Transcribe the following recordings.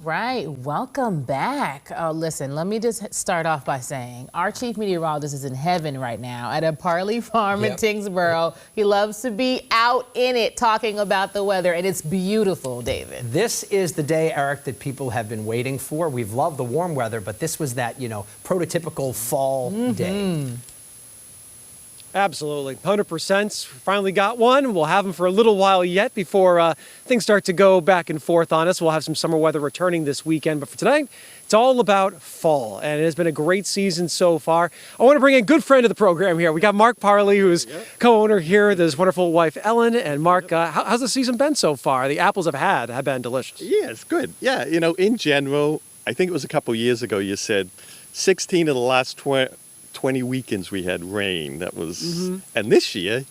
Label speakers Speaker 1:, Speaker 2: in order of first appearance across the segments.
Speaker 1: right, welcome back. Listen, let me just start off by saying our chief meteorologist is in heaven right now at a Parlee Farm in Tyngsboro. He loves to be out in it talking about the weather, and it's beautiful, David.
Speaker 2: This is the day, Eric, that people have been waiting for. We've loved the warm weather, but this was that, prototypical fall day.
Speaker 3: Absolutely, 100%. Finally got one. We'll have them for a little while yet before things start to go back and forth on us. We'll have some summer weather returning this weekend. But for tonight, it's all about fall, and it has been a great season so far. I want to bring in a good friend of the program here. We got Mark Parlee, who's co-owner here with his wonderful wife, Ellen. And Mark, how's the season been so far? The apples have been delicious.
Speaker 4: Yeah, it's good. Yeah, in general, I think it was a couple years ago you said 16 of the last 20 weekends we had rain. That was, and this year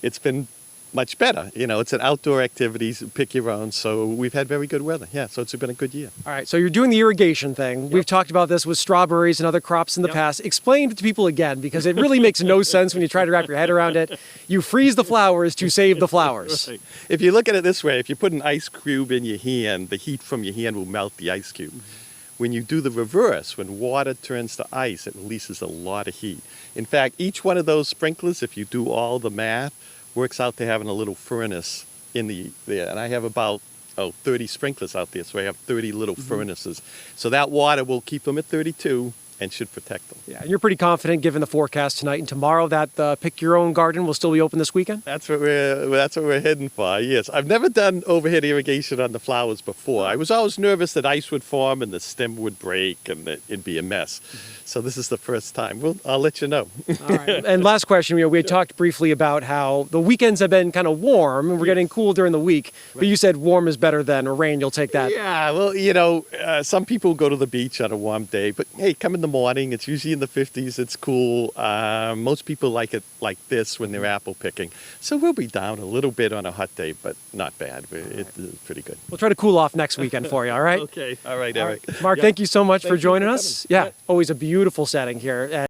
Speaker 4: it's been much better. It's an outdoor activities, pick your own. So we've had very good weather. Yeah, so it's been a good year.
Speaker 3: All right, so you're doing the irrigation thing. We've talked about this with strawberries and other crops in the past. Explain it to people again, because it really makes no sense when you try to wrap your head around it. You freeze the flowers to save the flowers.
Speaker 4: Right. If you look at it this way, if you put an ice cube in your hand, the heat from your hand will melt the ice cube. When you do the reverse, when water turns to ice, it releases a lot of heat. In fact, each one of those sprinklers, if you do all the math, works out to having a little furnace in there. And I have about 30 sprinklers out there, so I have 30 little furnaces. So that water will keep them at 32 and should protect them.
Speaker 3: Yeah, and you're pretty confident, given the forecast tonight and tomorrow, that Pick Your Own Garden will still be open this weekend?
Speaker 4: That's what we're heading for. Yes, I've never done overhead irrigation on the flowers before. I was always nervous that ice would form and the stem would break and it'd be a mess. So this is the first time. I'll let you know.
Speaker 3: All right. And last question, we had talked briefly about how the weekends have been kind of warm and we're getting cool during the week. But you said warm is better than rain. You'll take that.
Speaker 4: Yeah. Well, some people go to the beach on a warm day, but hey, come in the morning. It's usually in the 50s. It's cool. Most people like it like this when they're apple picking. So we'll be down a little bit on a hot day, but not bad. It's pretty good.
Speaker 3: We'll try to cool off next weekend for you, all right?
Speaker 4: Okay. All right, Eric.
Speaker 3: Mark, thank you so much for joining us. Yeah, always a beautiful setting here.